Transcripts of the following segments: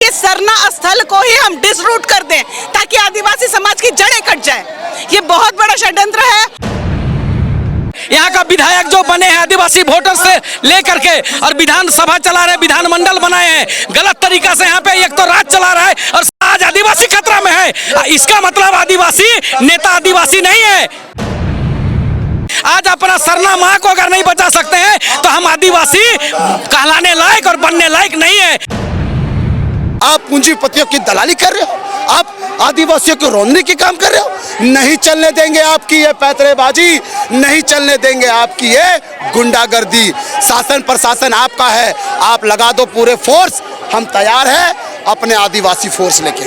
कि सरना स्थल को ही हम डिसरूट कर दें ताकि आदिवासी समाज की जड़ें कट जाए। ये बहुत बड़ा षड्यंत्र है। यहाँ का विधायक जो बने हैं आदिवासी वोटर से लेकर के और विधानसभा चला रहे, विधानमंडल बनाए हैं, गलत तरीका से यहाँ पे एक तो राज चला रहा है और आज आदिवासी खतरा में है। इसका मतलब आदिवासी नेता आदिवासी नहीं है। आज अपना सरना माँ को अगर नहीं बचा सकते हैं तो हम आदिवासी कहलाने लायक और बनने लायक नहीं है। आप पूंजीपतियों की दलाली कर रहे हो, आप आदिवासियों को रोनने की काम कर रहे हो। नहीं चलने देंगे आपकी ये पैतरेबाजी, नहीं चलने देंगे आपकी ये गुंडागर्दी। शासन प्रशासन आपका है, आप लगा दो पूरे फोर्स, हम तैयार हैं अपने आदिवासी फोर्स लेके।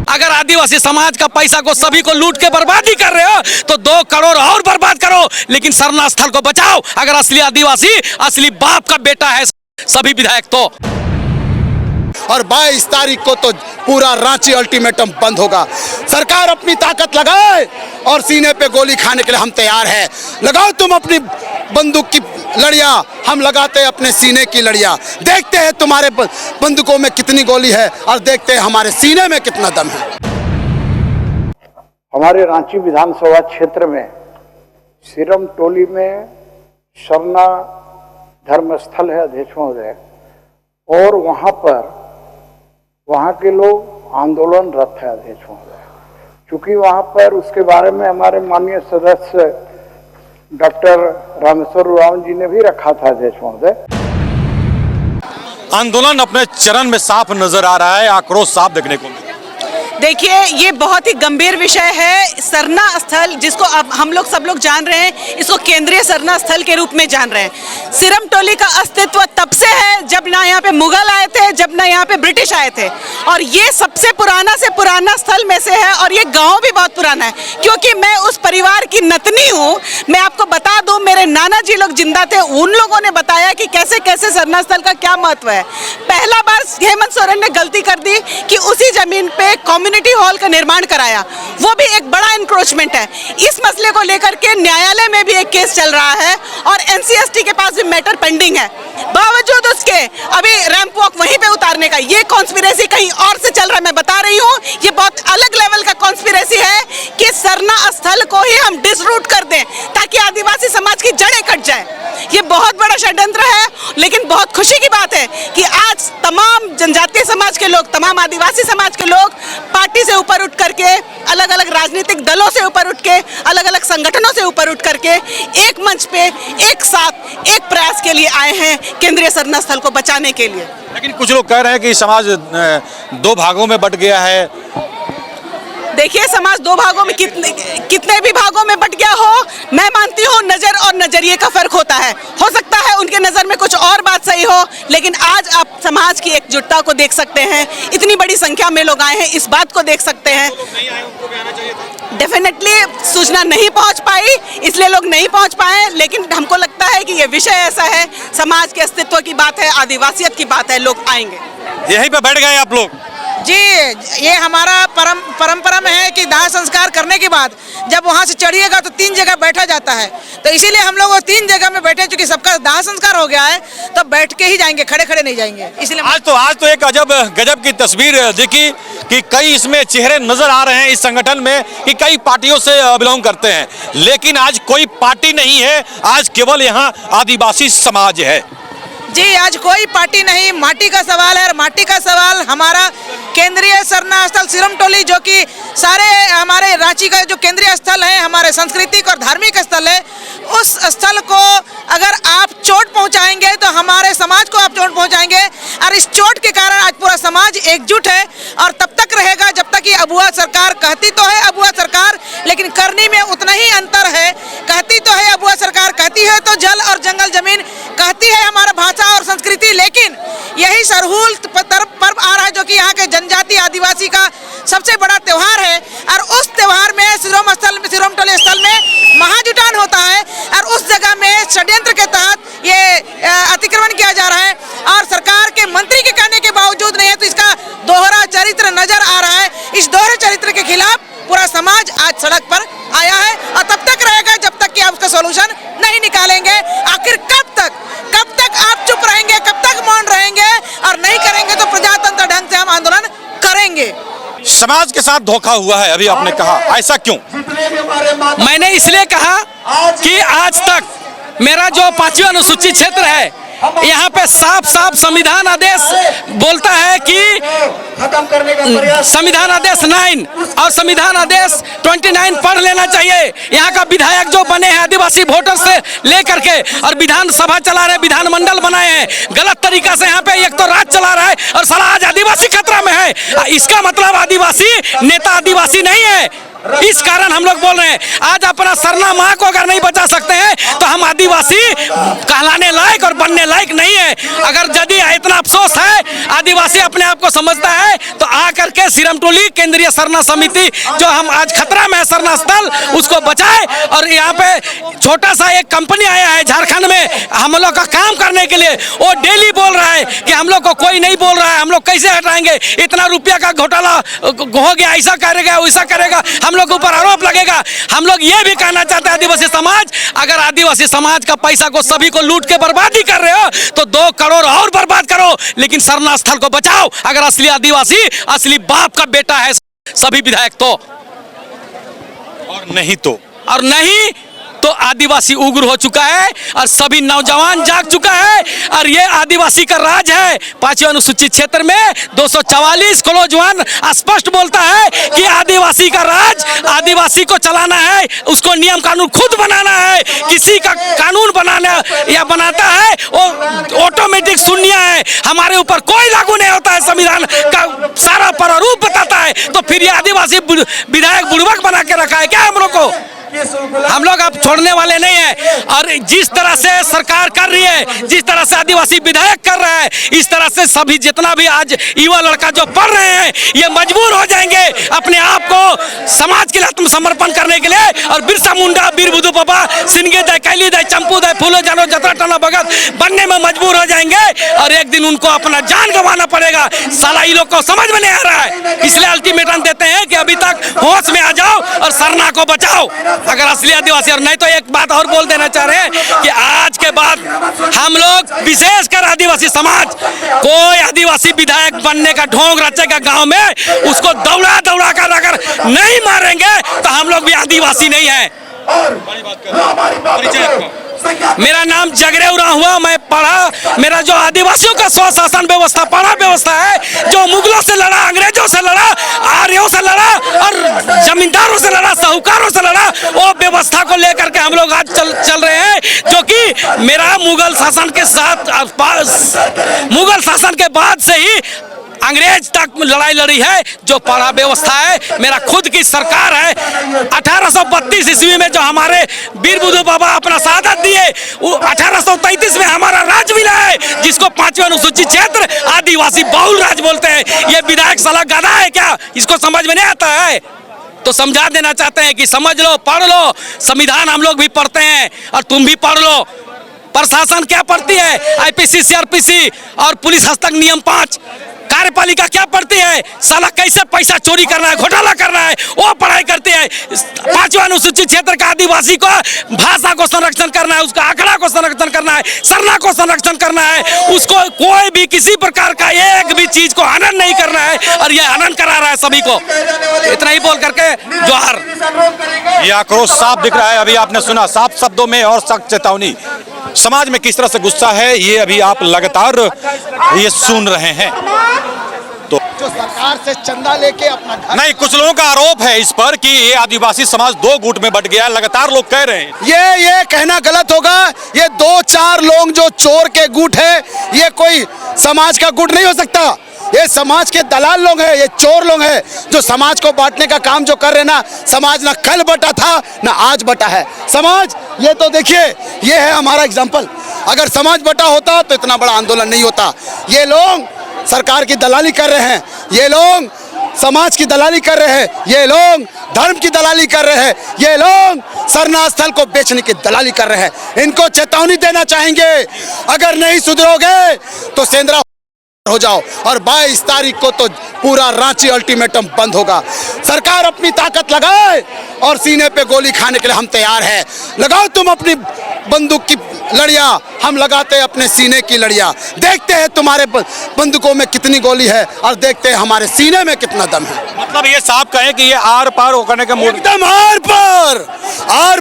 अगर आदिवासी समाज का पैसा को सभी को लूट के बर्बादी कर रहे हो तो 2 करोड़ और बर्बाद करो, लेकिन सरना स्थल को बचाओ। अगर असली आदिवासी असली बाप का बेटा है सभी विधायक तो। और 22 तारीख को तो पूरा रांची अल्टीमेटम बंद होगा। सरकार अपनी ताकत लगाए और सीने पे गोली खाने के लिए हम तैयार हैं। लगाओ तुम अपनी बंदूक की लड़ियां, हम लगाते हैं अपने सीने की लड़ियां। देखते हैं तुम्हारे बंदूकों में कितनी गोली है और देखते हैं हमारे सीने में कितना दम है। हमारे रांची विधानसभा क्षेत्र में सिरम टोली में सरना धर्मस्थल है अध्यक्ष महोदय, और वहाँ के लोग आंदोलनरत है अध्यक्ष महोदय। चूंकि वहाँ पर उसके बारे में हमारे माननीय सदस्य डॉक्टर रामेश्वर उरांव जी ने भी रखा था अध्यक्ष महोदय। आंदोलन अपने चरण में साफ नजर आ रहा है, आक्रोश साफ देखने को मिला। देखिए, ये बहुत ही गंभीर विषय है। सरना स्थल जिसको अब हम लोग सब लोग जान रहे हैं, इसको केंद्रीय सरना स्थल के रूप में जान रहे हैं। सिरम टोली का अस्तित्व तब से है जब ना यहाँ पे मुगल आए थे, जब ना यहाँ पे ब्रिटिश आए थे, और ये सबसे पुराना से पुराना स्थल में से है। और ये गांव भी बहुत पुराना है, क्योंकि मैं उस परिवार की नतनी हूँ। मैं आपको बता दूं, मेरे नाना जी लोग जिंदा थे, उन लोगों ने बताया कि कैसे कैसे सरना स्थल का क्या महत्व है। पहला बार हेमंत सोरेन ने गलती कर दी कि उसी जमीन पे कम्युनिटी हॉल का निर्माण कराया, वो भी एक बड़ा इंक्रोचमेंट है। इस मसले को लेकर के न्यायालय में भी एक केस चल रहा है और एनसीएसटी के पास भी मैटर पेंडिंग है। बावजूद उसके अभी रैंप वॉक वहीं पे उतारने का ये कॉन्स्पिरेसी कहीं और से चल रहा है। मैं बता रही हूँ, ये बहुत अलग लेवल का कॉन्स्पिरेसी है कि सरना स्थल को ही हम डिसरूट कर दें ताकि आदिवासी समाज की जड़ें कट जाए। ये बहुत बड़ा षड्यंत्र है, लेकिन बहुत खुशी की बात है कि आज तमाम जनजातीय समाज के लोग, तमाम आदिवासी समाज के लोग पार्टी से ऊपर उठ करके, अलग अलग राजनीतिक दलों से ऊपर उठ के, अलग अलग संगठनों से ऊपर उठ करके एक मंच पे एक साथ एक प्रयास के लिए आए हैं केंद्रीय सरना स्थल को बचाने के लिए। लेकिन कुछ लोग कह रहे हैं कि समाज 2 भागों में बट गया है। देखिए, समाज 2 भागों में कितने भी भागों में बट गया हो, मैं मानती हूँ नजर और नजरिए का फर्क होता है। हो सकता है उनके नजर में कुछ और बात सही हो, लेकिन आज आप समाज की एकजुटता को देख सकते हैं। इतनी बड़ी संख्या में लोग आए हैं, इस बात को देख सकते हैं। डेफिनेटली सूचना नहीं पहुंच पाई, इसलिए लोग नहीं पहुंच पाए, लेकिन हमको लगता है कि ये विषय ऐसा है, समाज के अस्तित्व की बात है, आदिवासियत की बात है, लोग आएंगे। यहीं पे बैठ गए आप लोग? जी, ये हमारा परंपरा में है कि दाह संस्कार करने के बाद जब वहाँ से चढ़िएगा तो 3 जगह बैठा जाता है, तो इसीलिए हम लोग 3 जगह में बैठे, चूंकि सबका दाह संस्कार हो गया है तो बैठ के ही जाएंगे, खड़े खड़े नहीं जाएंगे। इसलिए आज तो एक गजब की तस्वीर दिखी कि कई इसमें चेहरे नजर आ रहे हैं इस संगठन में कि कई पार्टियों से बिलोंग करते हैं, लेकिन आज कोई पार्टी नहीं है, आज केवल यहाँ आदिवासी समाज है। जी, आज कोई पार्टी नहीं, माटी का सवाल है। और माटी का सवाल हमारा केंद्रीय सरना स्थल सिरम टोली, जो कि सारे हमारे रांची का जो केंद्रीय स्थल है, हमारे सांस्कृतिक और धार्मिक स्थल है, उस स्थल को अगर आप चोट पहुंचाएंगे तो हमारे समाज को आप चोट पहुंचाएंगे। और इस चोट के कारण आज पूरा समाज एकजुट है और तब तक रहेगा जब तक कि अबुआ सरकार कहती तो है अबुआ सरकार, लेकिन करनी में उतना ही अंतर है। कहती तो है अबुआ सरकार, कहती है तो जल और जंगल जमीन, कहती है हमारा भाषा और संस्कृति, लेकिन यही सरहूल पर्व आ रहा है जो कि यहाँ के जनजाति आदिवासी का सबसे बड़ा त्यौहार है। और उस त्यौहार में सिरम टोली स्थल में महाजुटान होता है और उस जगह में षड्यंत्र के तहत ये अतिक्रमण किया जा रहा है और सरकार के मंत्री के कहने के बावजूद नहीं है, तो इसका दोहरा चरित्र नजर आ रहा है। इस दोहरे चरित्र के खिलाफ पूरा समाज आज सड़क पर आया है और तब तक रहेगा जब तक कि आप उसका सॉल्यूशन नहीं निकालेंगे। आखिर कब तक आप चुप रहेंगे, कब तक मौन रहेंगे और नहीं करेंगे तो प्रजा समाज के साथ धोखा हुआ है, अभी आपने कहा, ऐसा क्यों? मैंने इसलिए कहा कि आज तक मेरा जो 5वीं अनुसूचित क्षेत्र है, यहाँ पे साफ साफ संविधान आदेश बोलता है कि संविधान आदेश 9 और संविधान आदेश 29 पढ़ लेना चाहिए। यहाँ का विधायक जो बने हैं आदिवासी वोटर से लेकर के, और विधानसभा चला रहे, विधानमंडल बनाए हैं गलत तरीका से। यहाँ पे एक तो राज चला रहा है और साला आज आदिवासी खतरा में है। इसका मतलब आदिवासी नेता आदिवासी नहीं है। इस कारण हम लोग बोल रहे हैं, आज अपना सरना माँ को अगर नहीं बचा सकते हैं तो हम आदिवासी कहलाने लायक और बनने लायक नहीं है। अगर यदि इतना अफसोस है, आदिवासी अपने आप को समझता है, तो आकर के सिरमटोली केंद्रीय सरना समिति जो हम आज खतरा में है सरना स्थल, उसको बचाए। और यहाँ पे छोटा सा एक कंपनी आया है झारखंड में हम लोग का काम करने के लिए, वो डेली बोल रहा है कि हम लोग को कोई नहीं बोल रहा है, हम लोग कैसे हटाएंगे, इतना रुपया का घोटाला हो गया, ऐसा करेगा वैसा करेगा, हम लोग ऊपर आरोप लगेगा। हम लोग ये भी कहना चाहते हैं आदिवासी समाज, अगर आदिवासी समाज का पैसा को सभी को लूट के बर्बादी कर रहे हो तो 2 करोड़ और बर्बाद करो, लेकिन सरना स्थल को बचाओ। अगर असली आदिवासी असली बाप का बेटा है सभी विधायक तो, और नहीं तो आदिवासी उग्र हो चुका है और सभी नौजवान जाग चुका है। और ये आदिवासी का राज है। 5वीं अनुसूचित क्षेत्र में 244 क्लोज 1 स्पष्ट बोलता है कि आदिवासी का राज, आदिवासी को चलाना है, उसको नियम कानून खुद बनाना है। किसी का कानून बनाना या बनाता है वो ऑटोमेटिक शून्य है, हमारे ऊपर कोई लागू नहीं होता है। संविधान का सारा प्रारूप बताता है, तो फिर ये आदिवासी विधायक बुड़बक बना के रखा है क्या हम लोग को? हम लोग अब छोड़ने वाले नहीं है। और जिस तरह से सरकार कर रही है, जिस तरह से आदिवासी विधायक कर रहा है, इस तरह से सभी जितना भी आज युवा लड़का जो पढ़ रहे हैं, ये मजबूर हो जाएंगे अपने आप को समाज के लिए आत्मसमर्पण करने के लिए। और बिरसा मुंडा, वीर बुधू बाबा, सिंगे दाई, कैली दाई, चंपू दाई, फूलो जानो, जतरा टना भगत बनने में मजबूर हो जाएंगे। और एक दिन उनको अपना जान गंवाना पड़ेगा। साला ये लोग को समझ में नहीं आ रहा है, इसलिए अल्टीमेटम देते हैं कि अभी तक होश में आ जाओ और सरना को बचाओ अगर असली आदिवासी। और नहीं तो एक बात और बोल देना चाह रहे हैं कि आज के बाद हम लोग विशेषकर आदिवासी समाज, कोई आदिवासी विधायक बनने का ढोंग रचेगा गांव में, उसको दौड़ा दौड़ा कर अगर नहीं मारेंगे तो हम लोग भी आदिवासी नहीं है। मेरा नाम जगरे उरांव हुआ, मैं पढ़ा, मेरा जो आदिवासियों का स्वशासन व्यवस्था पढ़ा व्यवस्था है, जो मुगलों से लड़ा, अंग्रेजों से लड़ा, आर्यों से लड़ा और जमींदारों से लड़ा, साहूकारों से लड़ा, वो व्यवस्था को लेकर के हम लोग आज चल रहे हैं। जो कि मेरा मुगल शासन के साथ, मुगल शासन के बाद से ही अंग्रेज तक लड़ाई लड़ी है। जो पढ़ा व्यवस्था है, मेरा खुद की सरकार है। 1832 ईस्वी में जो हमारे वीर बुधू बाबा अपना शहादत दिए, 1833 में हमारा राज मिला है, जिसको 5वीं अनुसूचित क्षेत्र आदिवासी बहुल राज बोलते हैं। ये विधायक साला गधा है क्या? इसको समझ में नहीं आता है? तो समझा देना चाहते हैं कि समझ लो, पढ़ लो। संविधान हम लोग भी पढ़ते हैं और तुम भी पढ़ लो। प्रशासन क्या पढ़ती है? आईपीसी, सीआरपीसी और पुलिस हस्तक नियम 5। कार्यपालिका क्या पढ़ती है? साला कैसे पैसा चोरी करना है, घोटाला करना है, वो पढ़ाई करती है। 5वां अनुसूचित क्षेत्र का आदिवासी को भाषा को संरक्षण करना है, उसका आंकड़ा को संरक्षण करना है, सरना को संरक्षण करना है, उसको कोई भी किसी प्रकार का एक भी चीज को हनन नहीं करना है। और ये हनन करा रहा है सभी को। इतना ही बोल करके जोहार। ये आक्रोश साफ दिख रहा है, अभी आपने सुना साफ शब्दों में और सख्त चेतावनी। समाज में किस तरह से गुस्सा है, ये अभी आप लगातार ये सुन रहे हैं। तो जो सरकार से चंदा लेके अपना घर, नहीं, कुछ लोगों का आरोप है इस पर कि ये आदिवासी समाज 2 गुट में बट गया है। लगातार लोग कह रहे हैं ये कहना गलत होगा। ये 2-4 लोग जो चोर के गुट है, ये कोई समाज का गुट नहीं हो सकता। ये समाज के दलाल लोग हैं, ये चोर लोग हैं जो समाज को बांटने का काम जो कर रहे हैं ना। समाज ना कल बटा था ना आज बटा है समाज। ये तो देखिए, ये है हमारा एग्जाम्पल। अगर समाज बटा होता तो इतना बड़ा आंदोलन नहीं होता। ये लोग सरकार की दलाली कर रहे हैं, ये लोग समाज की दलाली कर रहे हैं, ये लोग धर्म की दलाली कर रहे हैं, ये लोग सरना स्थल को बेचने की दलाली कर रहे हैं। इनको चेतावनी देना चाहेंगे, अगर नहीं सुधरोगे तो सेंद्रा हो जाओ। और 22 तारीख को तो पूरा रांची अल्टीमेटम बंद होगा। सरकार अपनी ताकत लगाए और सीने पे गोली खाने के लिए हम तैयार हैं। लगाओ तुम अपनी बंदूक की लड़िया हम लगाते हैं अपने सीने की लड़िया। देखते हैं तुम्हारे बंदूकों में कितनी गोली है और देखते हैं हमारे सीने में कितना दम है। मतलब ये साफ कहें कि ये आर पार होने का मूड एकदम आर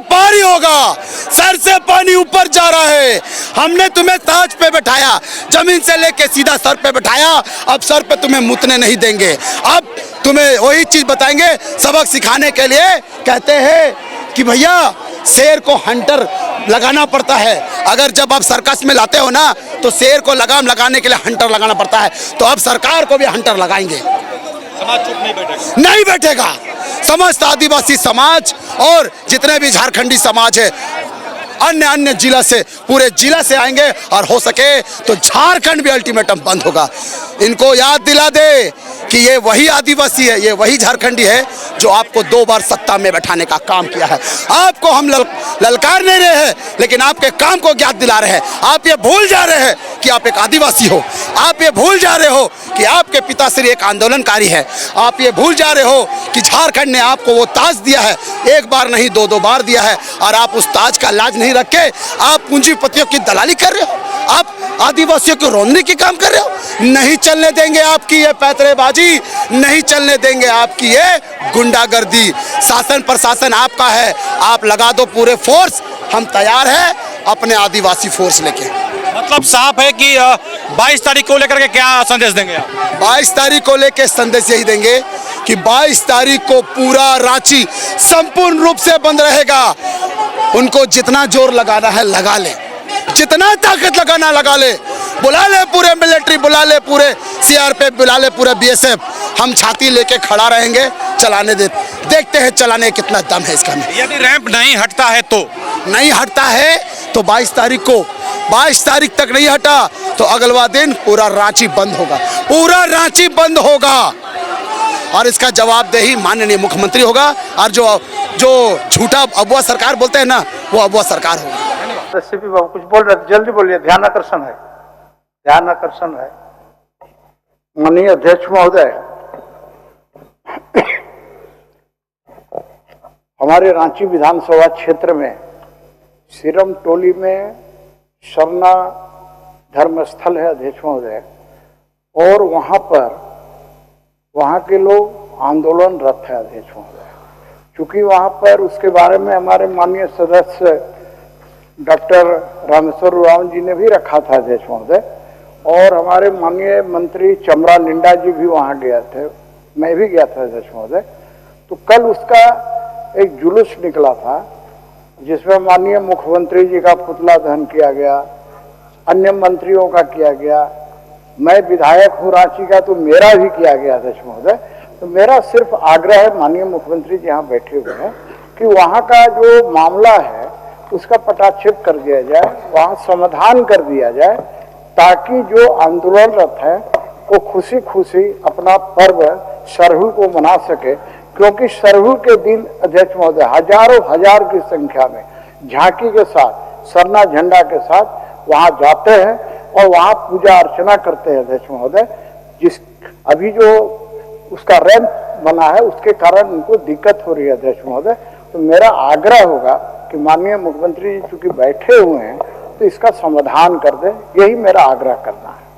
पार ही होगा। सर से पानी ऊपर जा रहा है। हमने तुम्हें ताज पे बैठाया, जमीन से लेके सीधा सर पे बैठाया। अब सर पे तुम्हें मुतने नहीं देंगे। अब तुम्हें वही चीज बताएंगे सबक सिखाने के लिए। कहते हैं कि भैया शेर को हंटर लगाना पड़ता है। अगर जब आप सर्कस में लाते हो ना तो शेर को लगाम लगाने के लिए हंटर लगाना पड़ता है। तो अब सरकार को भी हंटर लगाएंगे। समाज चुप नहीं बैठेगा, नहीं बैठेगा। समस्त आदिवासी समाज और जितने भी झारखंडी समाज है अन्य जिला से, पूरे जिला से आएंगे और हो सके तो झारखंड भी अल्टीमेटम बंद होगा। इनको याद दिला दे कि ये वही आदिवासी है, ये वही झारखंडी है जो आपको 2 बार सत्ता में बैठाने का काम किया है। आपको हम ललकार नहीं रहे हैं, लेकिन आपके काम को याद दिला रहे हैं। आप ये भूल जा रहे हैं कि आप एक आदिवासी हो। आप ये भूल जा रहे हो कि आपके पिताश्री एक आंदोलनकारी है। आप ये भूल जा रहे हो कि झारखंड ने आपको वो ताज दिया है, 1 बार नहीं 2 बार दिया है, और आप उस ताज का लाज नहीं रख के आप पूंजीपतियों की दलाली कर रहे हो। आप आदिवासियों को रोनने की काम कर रहे हो। नहीं चलने देंगे आपकी ये पैतरेबाजी, नहीं चलने देंगे आपकी ये गुंडागर्दी। शासन प्रशासन आपका है, आप लगा दो पूरे फोर्स। हम तैयार हैं अपने आदिवासी फोर्स लेके। मतलब साफ है कि 22 तारीख को लेकर के क्या संदेश देंगे आप? 22 तारीख को लेकर संदेश यही देंगे कि 22 तारीख को पूरा रांची संपूर्ण रूप से बंद रहेगा। उनको जितना जोर लगाना है लगा ले, जितना ताकत लगाना लगा ले। बुला ले पूरे मिलिट्री, बुला ले पूरे सीआरपीएफ, बुला ले पूरे बीएसएफ। हम छाती लेके खड़ा रहेंगे। चलाने देखते हैं चलाने कितना दम है इसका में। यदि रैंप नहीं हटता है तो नहीं हटता है तो 22 तारीख को, 22 तारीख तक नहीं हटा तो अगलवा दिन पूरा रांची बंद होगा। पूरा रांची बंद होगा और इसका जवाबदेही माननीय मुख्यमंत्री होगा। और जो झूठा अबुआ सरकार बोलते हैं ना, वो अबुआ सरकार होगा। सीपी बाबू कुछ बोल रहे, जल्दी बोलिए। ध्यान आकर्षण है, ध्यान आकर्षण है। माननीय अध्यक्ष महोदय, हमारे रांची विधानसभा क्षेत्र में सिरम टोली में सरना धर्मस्थल है अध्यक्ष महोदय, और वहां पर वहां के लोग आंदोलनरत है अध्यक्ष महोदय। चूंकि वहां पर उसके बारे में हमारे माननीय सदस्य डॉक्टर रामेश्वर उरांव जी ने भी रखा था अध्यक्ष महोदय, और हमारे माननीय मंत्री चमरा लिंडा जी भी वहां गए थे, मैं भी गया था अध्यक्ष महोदय। तो कल उसका एक जुलूस निकला था जिसमें माननीय मुख्यमंत्री जी का पुतला दहन किया गया, अन्य मंत्रियों का किया गया। मैं विधायक हूँ रांची का तो मेरा भी किया गया अध्यक्ष महोदय। तो मेरा सिर्फ आग्रह है, माननीय मुख्यमंत्री जी यहाँ बैठे हुए हैं, कि वहाँ का जो मामला है उसका पटाक्षेप कर दिया जाए, वहाँ समाधान कर दिया जाए, ताकि जो आंदोलनरत है वो खुशी खुशी अपना पर्व सरहुल को मना सके। क्योंकि सरहुल के दिन अध्यक्ष महोदय हजारों हजार की संख्या में झांकी के साथ, सरना झंडा के साथ वहाँ जाते हैं और वहाँ पूजा अर्चना करते हैं अध्यक्ष महोदय। जिस अभी जो उसका रैंप बना है उसके कारण उनको दिक्कत हो रही है अध्यक्ष महोदय। तो मेरा आग्रह होगा कि माननीय मुख्यमंत्री जी चूंकि बैठे हुए हैं तो इसका समाधान कर दें, यही मेरा आग्रह करना है।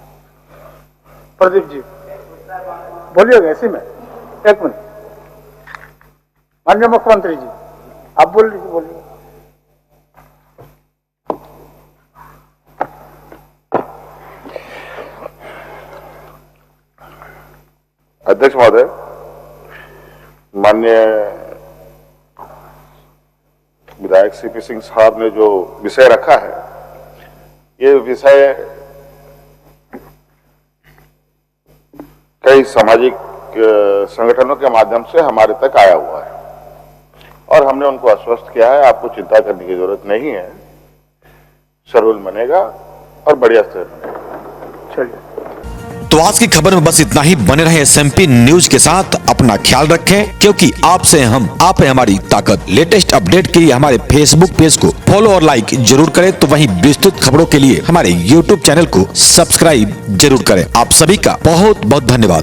प्रदीप जी बोलिएगा इसी में, 1 मिनट। माननीय मुख्यमंत्री जी आप बोलिए। अध्यक्ष महोदय, माननीय विधायक सीपी सिंह साहब ने जो विषय रखा है, ये विषय कई सामाजिक संगठनों के माध्यम से हमारे तक आया हुआ है और हमने उनको आश्वस्त किया है आपको चिंता करने की जरूरत नहीं है, सरहुल बनेगा और बढ़िया से बनेगा। चलिए, तो आज की खबर में बस इतना ही। बने रहे SMP न्यूज के साथ, अपना ख्याल रखें, क्योंकि आपसे हम, आप है हमारी ताकत। लेटेस्ट अपडेट के लिए हमारे फेसबुक पेज को फॉलो और लाइक जरूर करें, तो वहीं विस्तृत खबरों के लिए हमारे YouTube चैनल को सब्सक्राइब जरूर करें। आप सभी का बहुत बहुत धन्यवाद।